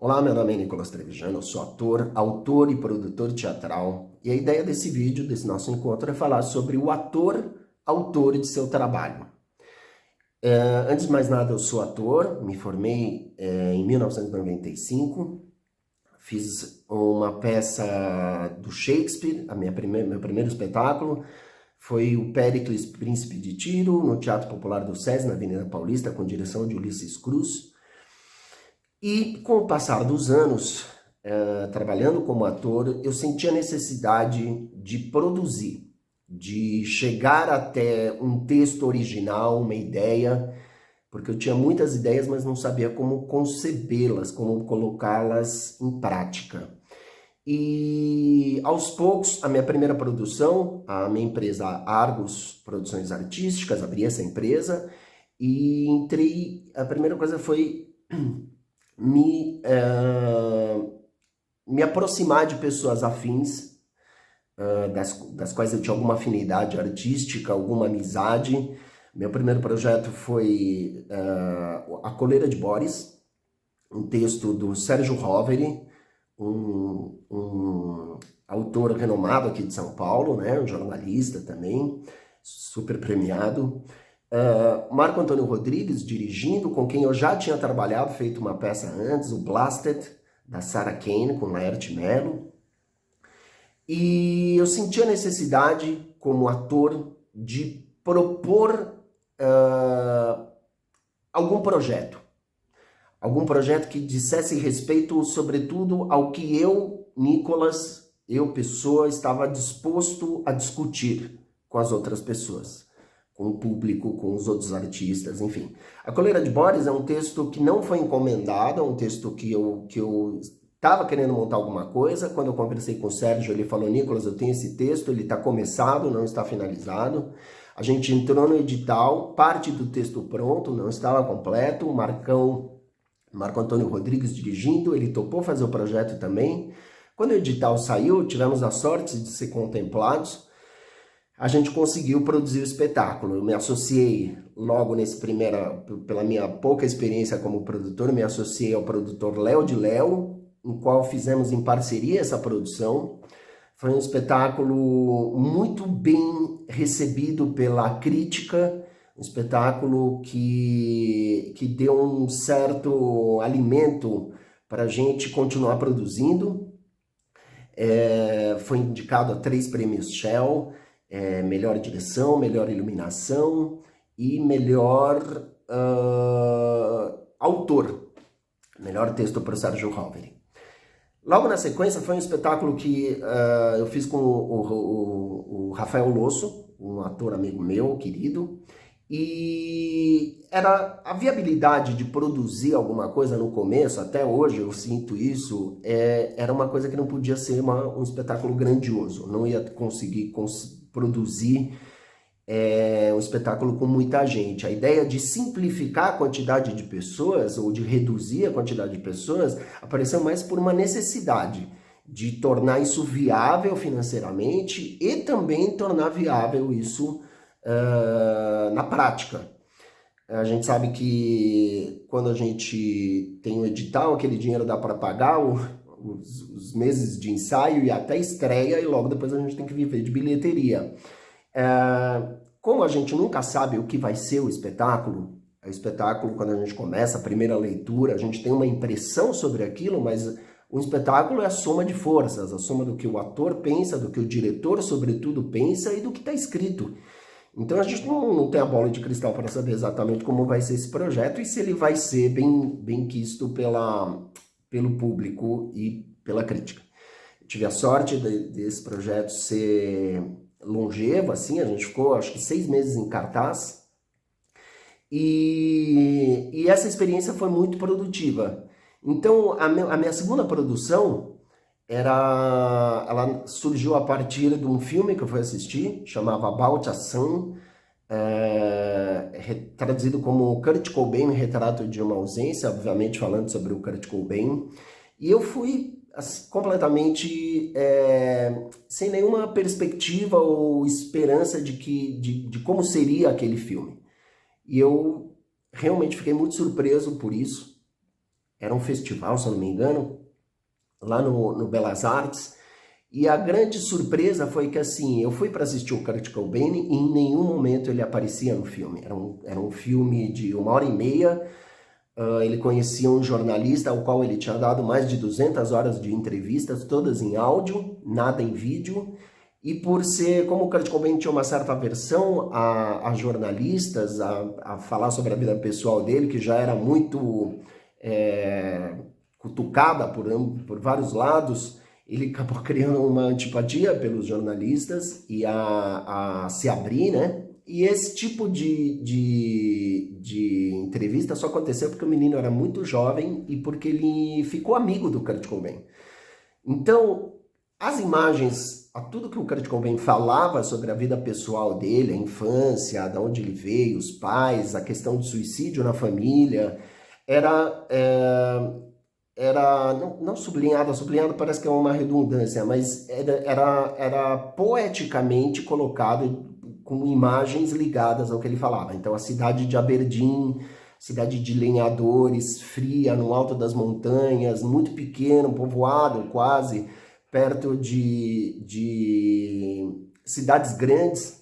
Olá, meu nome é Nicolas Trevijano, eu sou ator, autor e produtor teatral. E a ideia desse vídeo, desse nosso encontro, é falar sobre o ator, autor de seu trabalho. Antes de mais nada, eu sou ator, me formei em 1995, fiz uma peça do Shakespeare, meu primeiro espetáculo, foi o Péricles, Príncipe de Tiro, no Teatro Popular do SESI, na Avenida Paulista, com direção de Ulisses Cruz. E com o passar dos anos, trabalhando como ator, eu senti a necessidade de produzir, de chegar até um texto original, uma ideia, porque eu tinha muitas ideias, mas não sabia como concebê-las, como colocá-las em prática. E aos poucos, a minha primeira produção, a minha empresa Argos Produções Artísticas, abri essa empresa e entrei. A primeira coisa foi me aproximar de pessoas afins, das quais eu tinha alguma afinidade artística, alguma amizade. Meu primeiro projeto foi A Coleira de Boris, um texto do Sérgio Roveri, um autor renomado aqui de São Paulo, né, um jornalista também, super premiado. Marco Antônio Rodrigues dirigindo, com quem eu já tinha trabalhado, feito uma peça antes, o Blasted, da Sarah Kane, com Laerte Mello. E eu senti a necessidade, como ator, de propor algum projeto que dissesse respeito, sobretudo, ao que eu, Nicolas, eu, pessoa, estava disposto a discutir com as outras pessoas, com o público, com os outros artistas, enfim. A Coleira de Boris é um texto que não foi encomendado, é um texto que eu estava querendo montar alguma coisa. Quando eu conversei com o Sérgio, ele falou: Nicolas, eu tenho esse texto, ele está começado, não está finalizado. A gente entrou no edital, parte do texto pronto, não estava completo. O Marco Antônio Rodrigues dirigindo, ele topou fazer o projeto também. Quando o edital saiu, tivemos a sorte de ser contemplados. A gente conseguiu produzir o espetáculo. Eu me associei logo pela minha pouca experiência como produtor, me associei ao produtor Léo de Léo, em qual fizemos em parceria essa produção. Foi um espetáculo muito bem recebido pela crítica, um espetáculo que deu um certo alimento para a gente continuar produzindo. Foi indicado a 3 prêmios Shell, melhor direção, melhor iluminação e melhor autor, melhor texto para o Sérgio Roveri. Logo na sequência foi um espetáculo que eu fiz com o Rafael Losso, um ator amigo meu, querido, e era a viabilidade de produzir alguma coisa no começo, até hoje eu sinto isso, era uma coisa que não podia ser um espetáculo grandioso, não ia conseguir produzir um espetáculo com muita gente. A ideia de simplificar a quantidade de pessoas ou de reduzir a quantidade de pessoas apareceu mais por uma necessidade de tornar isso viável financeiramente e também tornar viável isso na prática. A gente sabe que quando a gente tem um edital, aquele dinheiro dá para pagar os meses de ensaio e até estreia, e logo depois a gente tem que viver de bilheteria. Como a gente nunca sabe o que vai ser o espetáculo, quando a gente começa a primeira leitura, a gente tem uma impressão sobre aquilo, mas o espetáculo é a soma de forças, a soma do que o ator pensa, do que o diretor, sobretudo, pensa e do que está escrito. Então a gente não tem a bola de cristal para saber exatamente como vai ser esse projeto e se ele vai ser bem quisto pelo público e pela crítica. Eu tive a sorte desse projeto ser longevo, assim, a gente ficou acho que 6 meses em cartaz e essa experiência foi muito produtiva. Então a minha segunda produção ela surgiu a partir de um filme que eu fui assistir, chamava About a Son, traduzido como Kurt Cobain, Retrato de uma Ausência, obviamente falando sobre o Kurt Cobain, e eu fui completamente sem nenhuma perspectiva ou esperança de como seria aquele filme. E eu realmente fiquei muito surpreso por isso. era um festival, se eu não me engano, lá no Belas Artes, e a grande surpresa foi que, assim, eu fui para assistir o Kurt Cobain e em nenhum momento ele aparecia no filme. Era um filme de 1h30, ele conhecia um jornalista ao qual ele tinha dado mais de 200 horas de entrevistas, todas em áudio, nada em vídeo, e por ser, como o Kurt Cobain tinha uma certa aversão a jornalistas, a falar sobre a vida pessoal dele, que já era muito cutucada por vários lados, ele acabou criando uma antipatia pelos jornalistas e a se abrir, né? E esse tipo de entrevista só aconteceu porque o menino era muito jovem e porque ele ficou amigo do Kurt Cobain. Então, as imagens, a tudo que o Kurt Cobain falava sobre a vida pessoal dele, a infância, de onde ele veio, os pais, a questão de suicídio na família, era não sublinhado parece que é uma redundância, mas era poeticamente colocado com imagens ligadas ao que ele falava. Então, a cidade de Aberdeen, cidade de lenhadores, fria, no alto das montanhas, muito pequeno, povoado quase, perto de cidades grandes,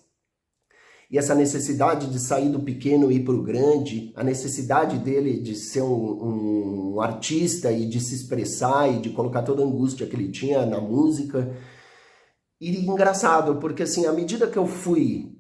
e essa necessidade de sair do pequeno e ir para o grande, a necessidade dele de ser um artista e de se expressar e de colocar toda a angústia que ele tinha na música. E engraçado, porque assim, à medida que eu fui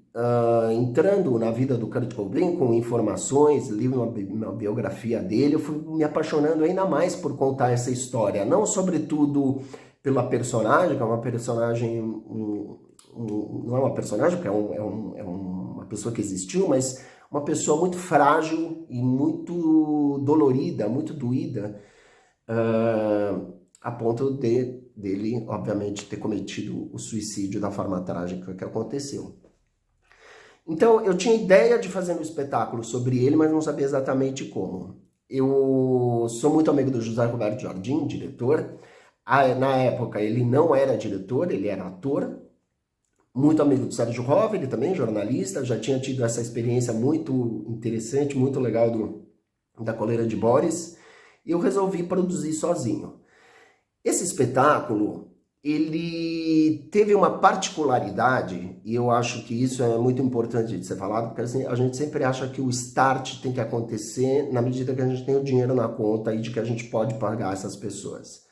entrando na vida do Kurt Cobain com informações, li uma biografia dele, eu fui me apaixonando ainda mais por contar essa história, não sobretudo pela personagem, que é uma personagem, não é uma personagem, porque é uma pessoa que existiu, mas uma pessoa muito frágil e muito dolorida, muito doída, a ponto dele, obviamente, ter cometido o suicídio da forma trágica que aconteceu. Então, eu tinha ideia de fazer um espetáculo sobre ele, mas não sabia exatamente como. Eu sou muito amigo do José Roberto Jardim, diretor. Na época, ele não era diretor, ele era ator. Muito amigo do Sérgio Rover, ele também jornalista, já tinha tido essa experiência muito interessante, muito legal da Coleira de Boris. E eu resolvi produzir sozinho. Esse espetáculo, ele teve uma particularidade, e eu acho que isso é muito importante de ser falado, porque assim, a gente sempre acha que o start tem que acontecer na medida que a gente tem o dinheiro na conta e de que a gente pode pagar essas pessoas.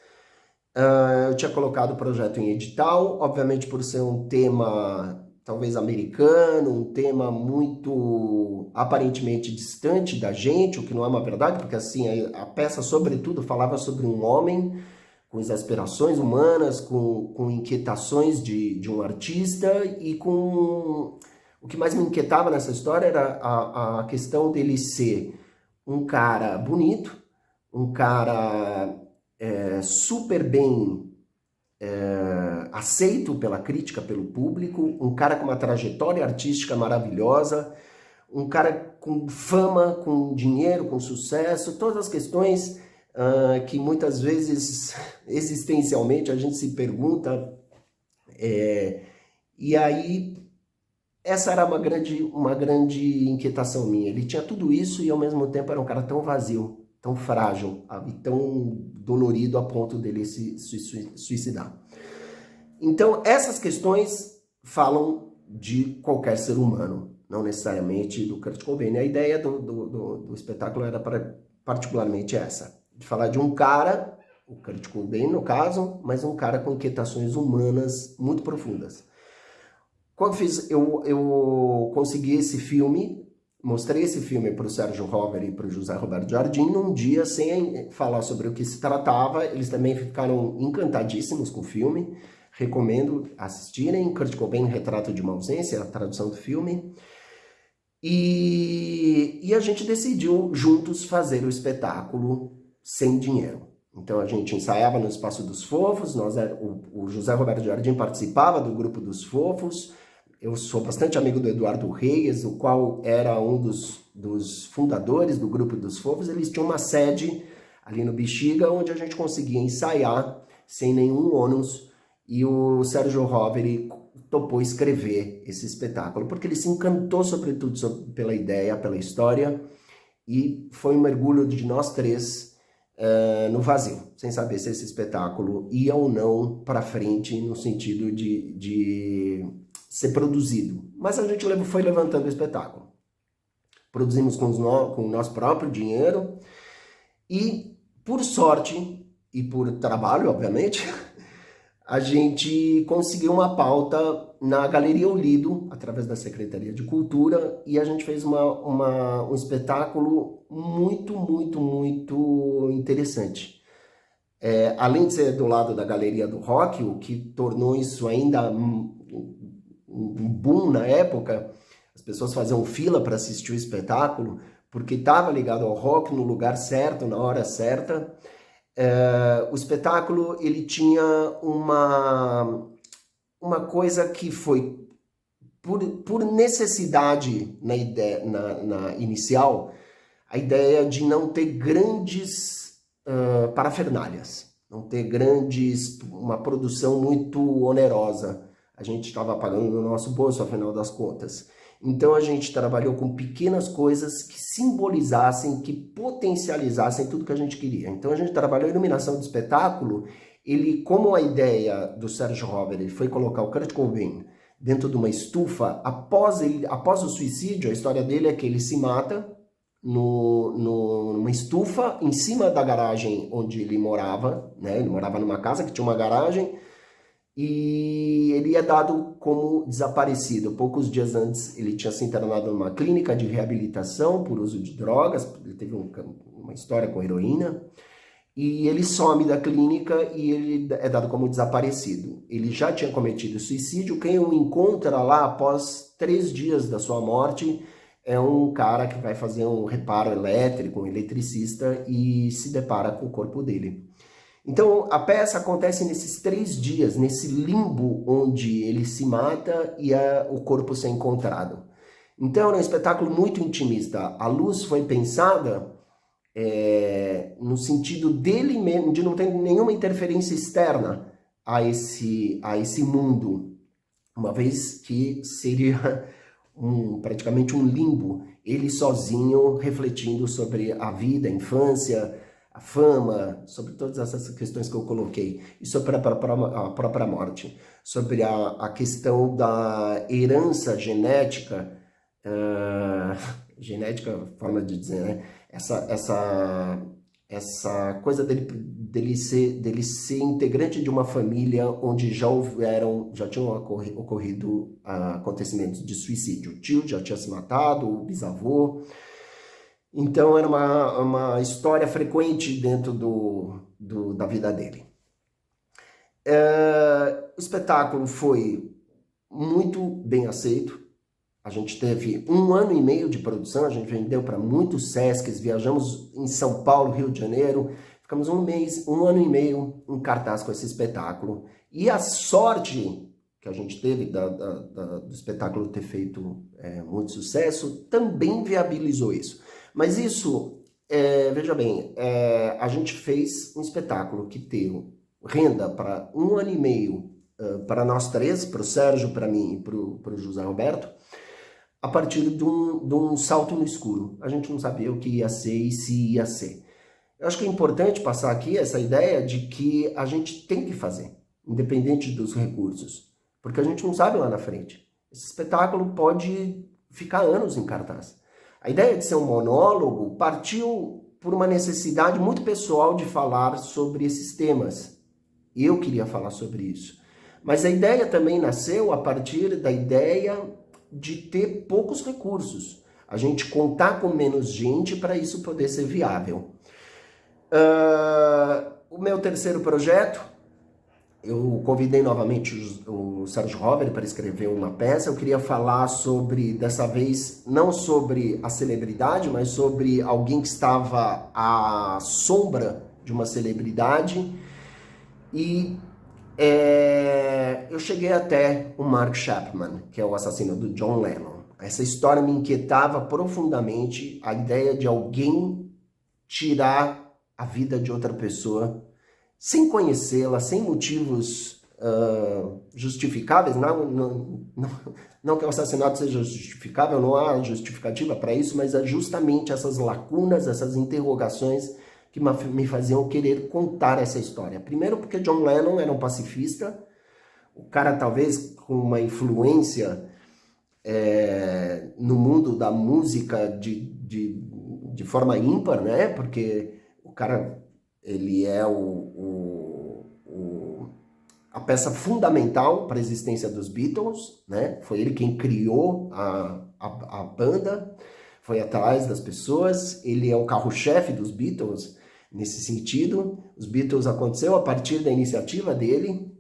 Eu tinha colocado o projeto em edital, obviamente por ser um tema talvez americano, um tema muito aparentemente distante da gente, o que não é uma verdade, porque assim, a peça sobretudo falava sobre um homem com exasperações humanas, com inquietações de um artista e com... O que mais me inquietava nessa história era a questão dele ser um cara bonito, um cara super bem aceito pela crítica, pelo público, um cara com uma trajetória artística maravilhosa, um cara com fama, com dinheiro, com sucesso, todas as questões que muitas vezes, existencialmente, a gente se pergunta, e aí essa era uma grande inquietação minha. Ele tinha tudo isso e ao mesmo tempo era um cara tão vazio, tão frágil e tão dolorido a ponto dele se suicidar. Então essas questões falam de qualquer ser humano, não necessariamente do Kurt Cobain. A ideia do espetáculo era particularmente essa, de falar de um cara, o Kurt Cobain no caso, mas um cara com inquietações humanas muito profundas. Quando eu consegui esse filme, mostrei esse filme para o Sérgio Rover e para o José Roberto Jardim num dia sem falar sobre o que se tratava. Eles também ficaram encantadíssimos com o filme. Recomendo assistirem. Kurt Cobain, Retrato de uma Ausência, a tradução do filme. E a gente decidiu juntos fazer o espetáculo sem dinheiro. Então a gente ensaiava no Espaço dos Fofos, o José Roberto Jardim participava do grupo dos Fofos. Eu sou bastante amigo do Eduardo Reis, o qual era um dos fundadores do grupo dos Fofos. Eles tinham uma sede ali no Bexiga, onde a gente conseguia ensaiar sem nenhum ônus. E o Sérgio Rover topou escrever esse espetáculo, porque ele se encantou sobretudo pela ideia, pela história, e foi um mergulho de nós três no vazio, sem saber se esse espetáculo ia ou não para frente no sentido de ser produzido. Mas a gente foi levantando o espetáculo. Produzimos com o nosso próprio dinheiro e, por sorte e por trabalho, obviamente, a gente conseguiu uma pauta na Galeria Olido, através da Secretaria de Cultura, e a gente fez um espetáculo muito, muito, muito interessante. Além de ser do lado da Galeria do Rock, o que tornou isso ainda um boom na época, as pessoas faziam fila para assistir o espetáculo, porque estava ligado ao rock no lugar certo, na hora certa. O espetáculo ele tinha uma coisa que foi por necessidade na ideia, na inicial, a ideia de não ter grandes parafernálias, não ter uma produção muito onerosa. A gente estava pagando no nosso bolso, afinal das contas. Então a gente trabalhou com pequenas coisas que simbolizassem, que potencializassem tudo que a gente queria. Então a gente trabalhou a iluminação do espetáculo. Como a ideia do Serge Rover foi colocar o Kurt Cobain dentro de uma estufa, após o suicídio, a história dele é que ele se mata numa estufa em cima da garagem onde ele morava, né? Ele morava numa casa que tinha uma garagem, e ele é dado como desaparecido. Poucos dias antes, ele tinha se internado numa clínica de reabilitação por uso de drogas, ele teve uma história com heroína, e ele some da clínica e ele é dado como desaparecido. Ele já tinha cometido suicídio. Quem o encontra lá após 3 dias da sua morte é um cara que vai fazer um reparo elétrico, um eletricista, e se depara com o corpo dele. Então, a peça acontece nesses 3 dias, nesse limbo onde ele se mata e o corpo ser encontrado. Então, é um espetáculo muito intimista. A luz foi pensada no sentido dele mesmo, de não ter nenhuma interferência externa a esse mundo, uma vez que seria praticamente um limbo, ele sozinho refletindo sobre a vida, a infância, a fama, sobre todas essas questões que eu coloquei, e sobre a própria morte, sobre a questão da herança genética, genética, forma de dizer, né? Essa coisa dele ser integrante de uma família onde já tinham ocorrido acontecimentos de suicídio. O tio já tinha se matado, o bisavô. Então era uma história frequente dentro da vida dele. O espetáculo foi muito bem aceito. A gente teve 1 ano e meio de produção, a gente vendeu para muitos Sescs, viajamos em São Paulo, Rio de Janeiro, ficamos 1 ano e meio em cartaz com esse espetáculo. E a sorte que a gente teve do espetáculo ter feito muito sucesso também viabilizou isso. Mas isso, veja bem, a gente fez um espetáculo que teve renda para 1 ano e meio para nós 3, para o Sérgio, para mim e para o José Roberto, a partir de um salto no escuro. A gente não sabia o que ia ser e se ia ser. Eu acho que é importante passar aqui essa ideia de que a gente tem que fazer, independente dos recursos, porque a gente não sabe lá na frente. Esse espetáculo pode ficar anos em cartaz. A ideia de ser um monólogo partiu por uma necessidade muito pessoal de falar sobre esses temas. Eu queria falar sobre isso. Mas a ideia também nasceu a partir da ideia de ter poucos recursos. A gente contar com menos gente para isso poder ser viável. O meu terceiro projeto, eu convidei novamente o Serge Rover para escrever uma peça. Eu queria falar sobre, dessa vez, não sobre a celebridade, mas sobre alguém que estava à sombra de uma celebridade. E eu cheguei até o Mark Chapman, que é o assassino do John Lennon. Essa história me inquietava profundamente, a ideia de alguém tirar a vida de outra pessoa sem conhecê-la, sem motivos justificáveis. Não que o assassinato seja justificável, não há justificativa para isso, mas é justamente essas lacunas, essas interrogações que me faziam querer contar essa história. Primeiro porque John Lennon era um pacifista, o cara talvez com uma influência no mundo da música de forma ímpar, né? Porque o cara, ele é a peça fundamental para a existência dos Beatles, né? Foi ele quem criou a banda, foi atrás das pessoas, ele é o carro-chefe dos Beatles nesse sentido. Os Beatles aconteceu a partir da iniciativa dele,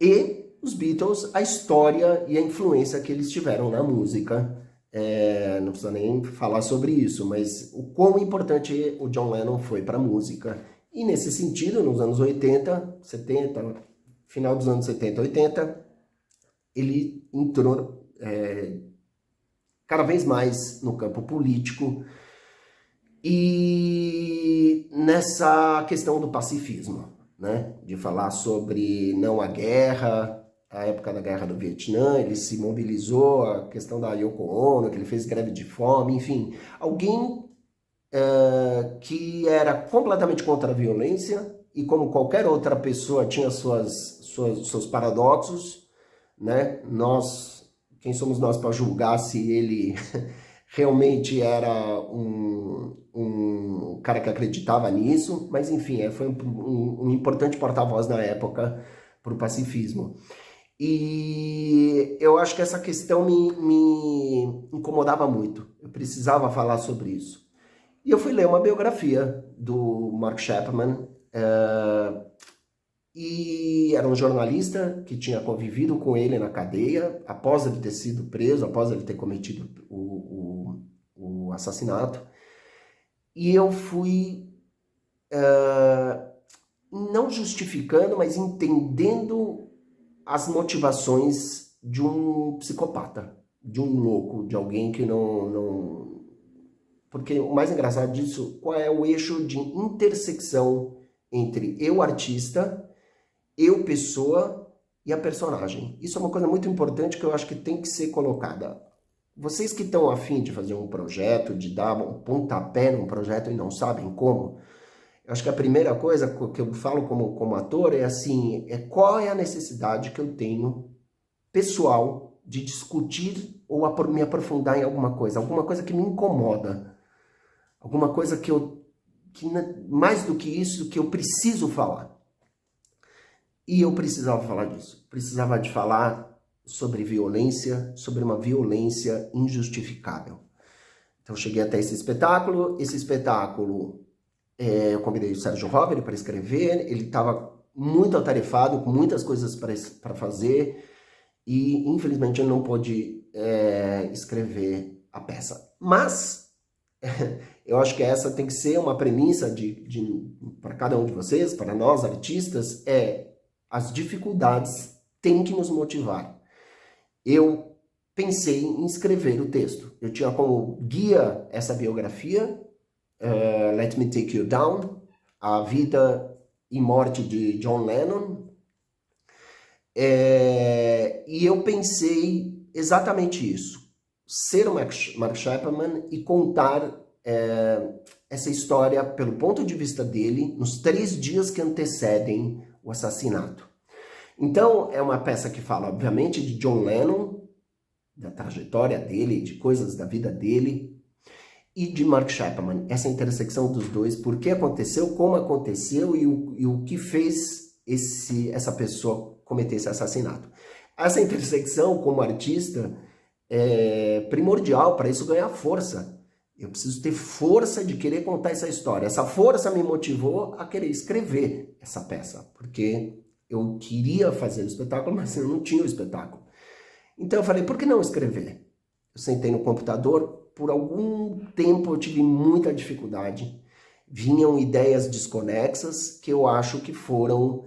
e os Beatles, a história e a influência que eles tiveram na música. Não precisa nem falar sobre isso, mas o quão importante o John Lennon foi para a música. E nesse sentido, nos anos 80, 70, final dos anos 70, 80, ele entrou cada vez mais no campo político e nessa questão do pacifismo, né? De falar sobre não à guerra, a época da guerra do Vietnã, ele se mobilizou, a questão da Yoko Ono, que ele fez greve de fome, enfim, alguém que era completamente contra a violência e, como qualquer outra pessoa, tinha seus paradoxos, né? Quem somos nós para julgar se ele realmente era um cara que acreditava nisso, mas enfim, foi um importante porta-voz na época para o pacifismo. E eu acho que essa questão me incomodava muito, eu precisava falar sobre isso. E eu fui ler uma biografia do Mark Chapman, e era um jornalista que tinha convivido com ele na cadeia, após ele ter sido preso, após ele ter cometido o assassinato. E eu fui, não justificando, mas entendendo as motivações de um psicopata, de um louco, de alguém que não... Porque o mais engraçado disso, qual é o eixo de intersecção entre eu, artista, eu, pessoa, e a personagem. Isso é uma coisa muito importante que eu acho que tem que ser colocada. Vocês que estão a fim de fazer um projeto, de dar um pontapé num projeto e não sabem como, eu acho que a primeira coisa que eu falo como ator é assim, qual é a necessidade que eu tenho, pessoal, de discutir ou me aprofundar em alguma coisa que me incomoda, alguma coisa que mais do que isso, que eu preciso falar. E eu precisava falar disso. Precisava de falar sobre violência, sobre uma violência injustificável. Então cheguei até esse espetáculo. Esse espetáculo, eu convidei o Sérgio Roveri para escrever. Ele estava muito atarefado, com muitas coisas para fazer. E infelizmente ele não pôde escrever a peça. Mas eu acho que essa tem que ser uma premissa para cada um de vocês, para nós artistas, as dificuldades têm que nos motivar. Eu pensei em escrever o texto. Eu tinha como guia essa biografia, Let Me Take You Down, a vida e morte de John Lennon. E eu pensei exatamente isso. Ser o Mark Chapman e contar essa história pelo ponto de vista dele nos 3 dias que antecedem o assassinato. Então, é uma peça que fala, obviamente, de John Lennon, da trajetória dele, de coisas da vida dele, e de Mark Chapman, essa intersecção dos dois, por que aconteceu, como aconteceu e o que fez essa pessoa cometer esse assassinato. Essa intersecção, como artista, é primordial para isso ganhar força. Eu preciso ter força de querer contar essa história. Essa força me motivou a querer escrever essa peça, porque eu queria fazer o espetáculo, mas eu não tinha o espetáculo. Então eu falei, por que não escrever? Eu sentei no computador, por algum tempo eu tive muita dificuldade. Vinham ideias desconexas que eu acho que foram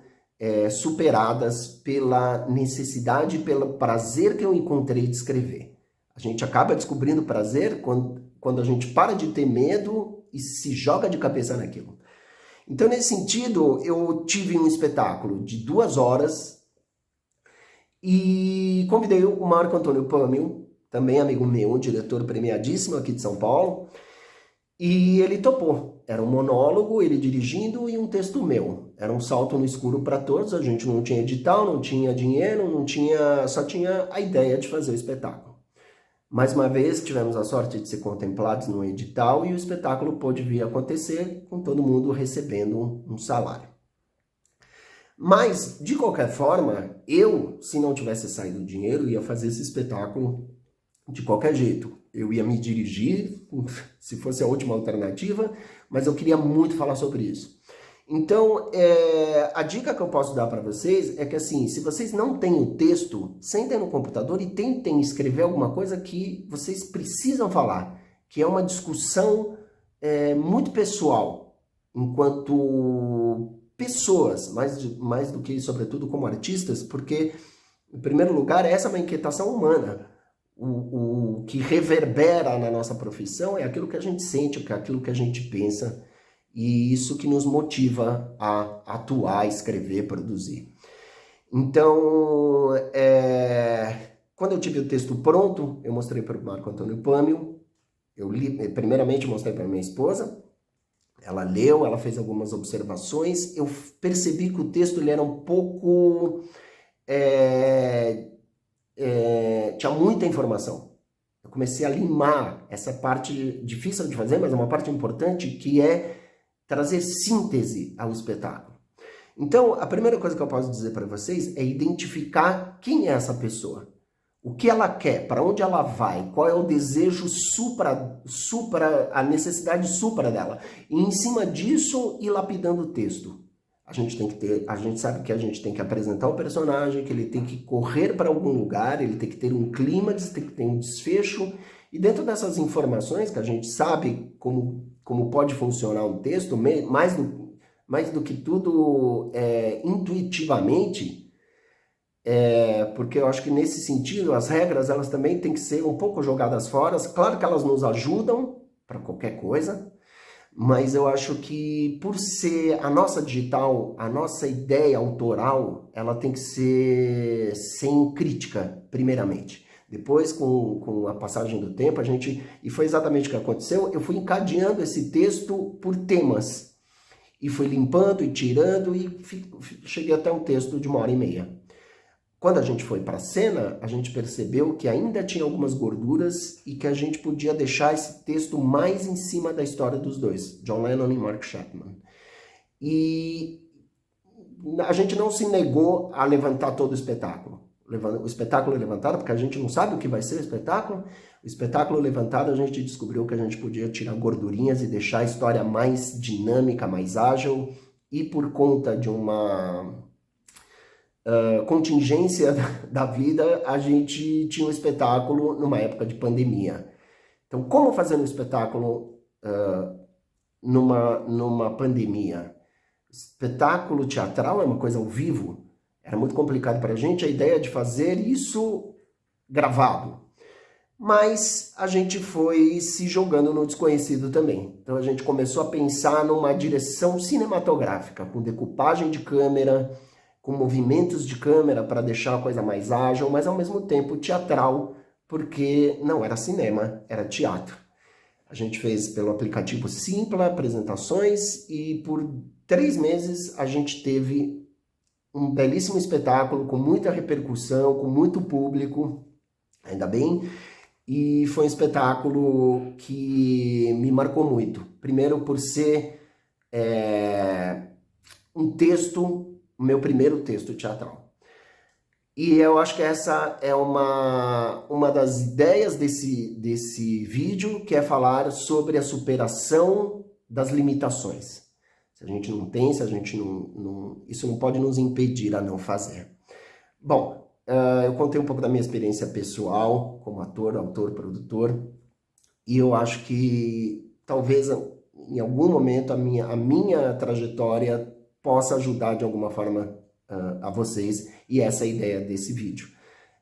superadas pela necessidade, pelo prazer que eu encontrei de escrever. A gente acaba descobrindo prazer quando a gente para de ter medo e se joga de cabeça naquilo. Então, nesse sentido, eu tive um espetáculo de 2 horas e convidei o Marco Antônio Pâmio, também amigo meu, diretor premiadíssimo aqui de São Paulo, E ele topou. Era um monólogo, ele dirigindo e um texto meu. Era um salto no escuro para todos, a gente não tinha edital, não tinha dinheiro, só tinha a ideia de fazer o espetáculo. Mais uma vez, tivemos a sorte de ser contemplados no edital e o espetáculo pôde vir a acontecer com todo mundo recebendo um salário. Mas, de qualquer forma, eu, se não tivesse saído o dinheiro, ia fazer esse espetáculo de qualquer jeito. Eu ia me dirigir, se fosse a última alternativa, mas eu queria muito falar sobre isso. Então, a dica que eu posso dar para vocês é que, assim, se vocês não têm o texto, sentem no computador e tentem escrever alguma coisa que vocês precisam falar, que é uma discussão muito pessoal, enquanto pessoas, mais do que, sobretudo, como artistas, porque, em primeiro lugar, essa é uma inquietação humana. O que reverbera na nossa profissão é aquilo que a gente sente, é aquilo que a gente pensa, e isso que nos motiva a atuar, escrever, produzir. Então, quando eu tive o texto pronto, eu mostrei para o Marco Antônio Pâmio, primeiramente mostrei para minha esposa, ela leu, ela fez algumas observações, eu percebi que o texto ele era um pouco... tinha muita informação. Eu comecei a limar essa parte difícil de fazer, mas é uma parte importante, que é trazer síntese ao espetáculo. Então, a primeira coisa que eu posso dizer para vocês é identificar quem é essa pessoa. O que ela quer, para onde ela vai, qual é o desejo a necessidade supra dela. E em cima disso, ir lapidando o texto. A gente sabe que a gente tem que apresentar o personagem, que ele tem que correr para algum lugar, ele tem que ter um clímax, tem que ter um desfecho. E dentro dessas informações que a gente sabe como pode funcionar um texto, mais do que tudo intuitivamente, porque eu acho que nesse sentido as regras elas também têm que ser um pouco jogadas fora. Claro que elas nos ajudam para qualquer coisa, mas eu acho que por ser a nossa digital, a nossa ideia autoral, ela tem que ser sem crítica, primeiramente. Depois, com a passagem do tempo, e foi exatamente o que aconteceu, eu fui encadeando esse texto por temas. E fui limpando e tirando e cheguei até um texto de 1h30. Quando a gente foi para a cena, a gente percebeu que ainda tinha algumas gorduras e que a gente podia deixar esse texto mais em cima da história dos dois, John Lennon e Mark Chapman. E a gente não se negou a levantar todo o espetáculo. O espetáculo é levantado porque a gente não sabe o que vai ser o espetáculo. O espetáculo levantado, a gente descobriu que a gente podia tirar gordurinhas e deixar a história mais dinâmica, mais ágil. E por conta de uma contingência da vida, a gente tinha um espetáculo numa época de pandemia. Então, como fazer um espetáculo numa pandemia? Espetáculo teatral é uma coisa ao vivo. Era muito complicado para a gente a ideia de fazer isso gravado. Mas a gente foi se jogando no desconhecido também. Então a gente começou a pensar numa direção cinematográfica, com decupagem de câmera, com movimentos de câmera para deixar a coisa mais ágil, mas ao mesmo tempo teatral, porque não era cinema, era teatro. A gente fez pelo aplicativo Simpla apresentações e por 3 meses a gente teve um belíssimo espetáculo com muita repercussão, com muito público, ainda bem. E foi um espetáculo que me marcou muito. Primeiro por ser um texto, o meu primeiro texto teatral. E eu acho que essa é uma das ideias desse vídeo, que é falar sobre a superação das limitações. Se a gente não tem, se a gente isso não pode nos impedir a não fazer. Bom, eu contei um pouco da minha experiência pessoal como ator, autor, produtor, e eu acho que talvez em algum momento a minha trajetória possa ajudar de alguma forma a vocês, e essa é a ideia desse vídeo.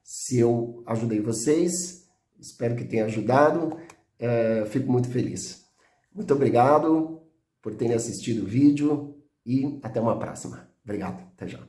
Se eu ajudei vocês, espero que tenha ajudado, fico muito feliz. Muito obrigado por terem assistido o vídeo e até uma próxima. Obrigado, até já.